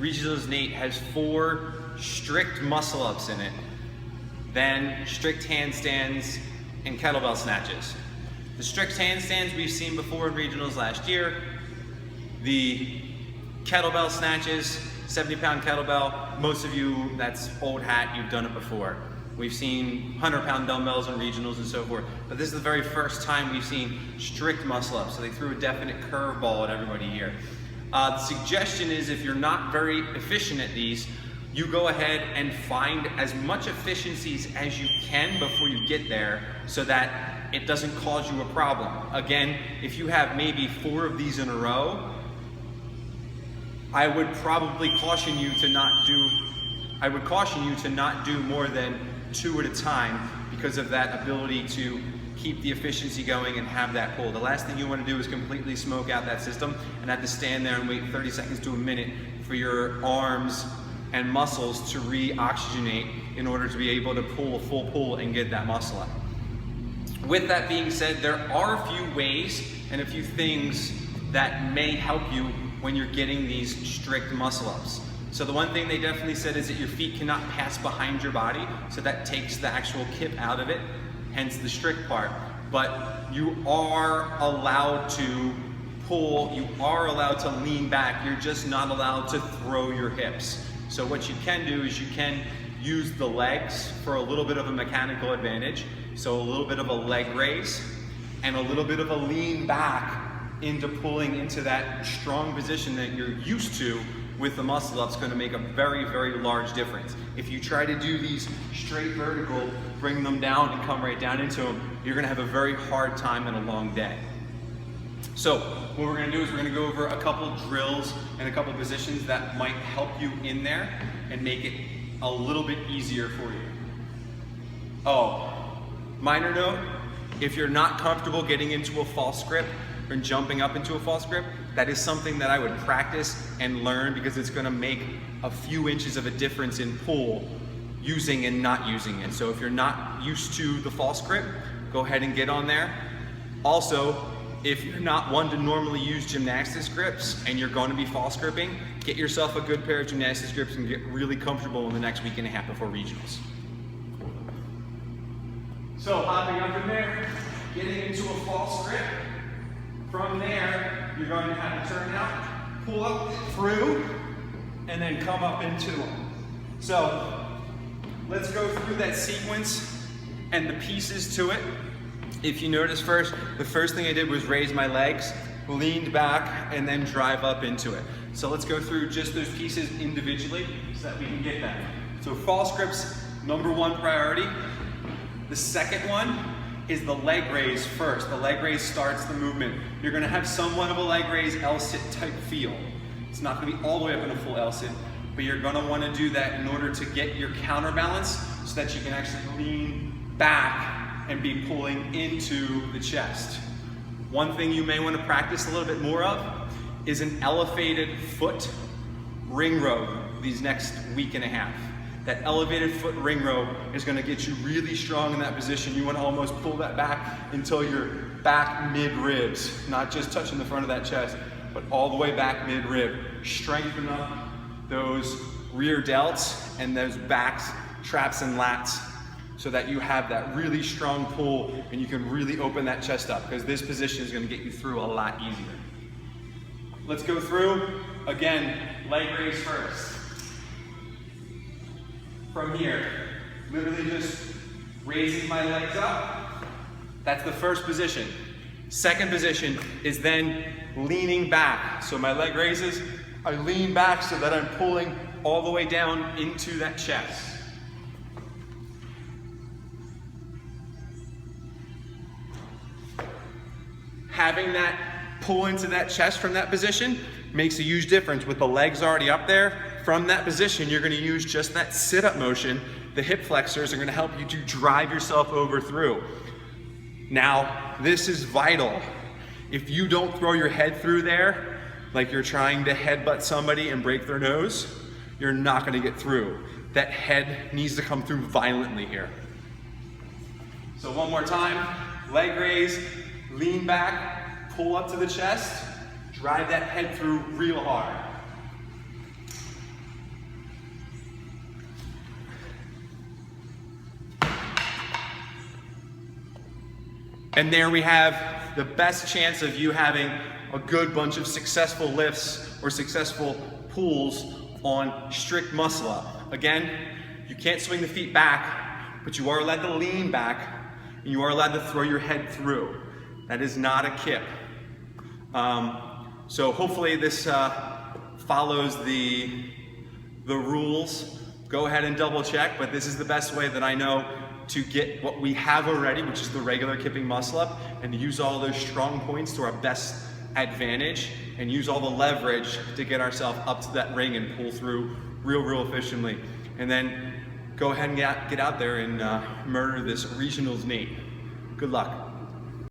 Regionals Nate has 4 strict muscle ups in it, then strict handstands and kettlebell snatches. The strict handstands we've seen before in regionals last year. The kettlebell snatches, 70-pound kettlebell, most of you, that's old hat, you've done it before. We've seen 100-pound dumbbells in regionals and so forth, but this is the very first time we've seen strict muscle ups, so they threw a definite curveball at everybody here. The suggestion is if you're not very efficient at these, you go ahead and find as much efficiencies as you can before you get there so that it doesn't cause you a problem. Again, if you have maybe 4 of these in a row, I would probably caution you to not do more than 2 at a time because of that ability to keep the efficiency going and have that pull. The last thing you want to do is completely smoke out that system and have to stand there and wait 30 seconds to a minute for your arms and muscles to re-oxygenate in order to be able to pull a full pull and get that muscle up. With that being said, there are a few ways and a few things that may help you when you're getting these strict muscle ups. So the one thing they definitely said is that your feet cannot pass behind your body, so that takes the actual kip out of it, hence the strict part. But you are allowed to pull, you are allowed to lean back, you're just not allowed to throw your hips. So what you can do is you can use the legs for a little bit of a mechanical advantage, so a little bit of a leg raise and a little bit of a lean back into pulling into that strong position that you're used to with the muscle up's going to make a very, very large difference. If you try to do these straight vertical, bring them down and come right down into them, you're going to have a very hard time and a long day. So what we're going to do is we're going to go over a couple drills and a couple positions that might help you in there and make it a little bit easier for you. Oh, minor note, if you're not comfortable getting into a false grip or jumping up into a false grip, that is something that I would practice and learn because it's going to make a few inches of a difference in pull using and not using it. So if you're not used to the false grip, go ahead and get on there. Also, if you're not one to normally use gymnastics grips and you're going to be false gripping, get yourself a good pair of gymnastics grips and get really comfortable in the next week and a half before regionals. So hopping up in there, getting into a false grip. From there, you're going to have to turn out, pull up through, and then come up into them. So let's go through that sequence and the pieces to it. If you notice first, the first thing I did was raise my legs, leaned back, and then drive up into it. So let's go through just those pieces individually so that we can get that. So false grips, #1 priority. The second one is the leg raise first. The leg raise starts the movement. You're gonna have somewhat of a leg raise L-sit type feel. It's not gonna be all the way up in a full L-sit, but you're gonna wanna do that in order to get your counterbalance so that you can actually lean back and be pulling into the chest. One thing you may wanna practice a little bit more of is an elevated foot ring row these next week and a half. That elevated foot ring row is going to get you really strong in that position. You want to almost pull that back until you're back mid-ribs, not just touching the front of that chest, but all the way back mid-rib. Strengthen up those rear delts and those backs, traps and lats so that you have that really strong pull and you can really open that chest up because this position is going to get you through a lot easier. Let's go through. Again, leg raise first. From here, literally just raising my legs up. That's the first position. Second position is then leaning back. So my leg raises, I lean back so that I'm pulling all the way down into that chest. Having that pull into that chest from that position makes a huge difference. With the legs already up there, from that position, you're going to use just that sit-up motion. The hip flexors are going to help you to drive yourself over through. Now, this is vital. If you don't throw your head through there, like you're trying to headbutt somebody and break their nose, you're not going to get through. That head needs to come through violently here. So one more time, leg raise, lean back, pull up to the chest, drive that head through real hard. And there we have the best chance of you having a good bunch of successful lifts or successful pulls on strict muscle up. Again, you can't swing the feet back, but you are allowed to lean back, and you are allowed to throw your head through. That is not a kip. So hopefully this follows the rules. Go ahead and double check, but this is the best way that I know to get what we have already, which is the regular kipping muscle up, and use all those strong points to our best advantage, and use all the leverage to get ourselves up to that ring and pull through real efficiently. And then go ahead and get out there and murder this regionals meet. Good luck.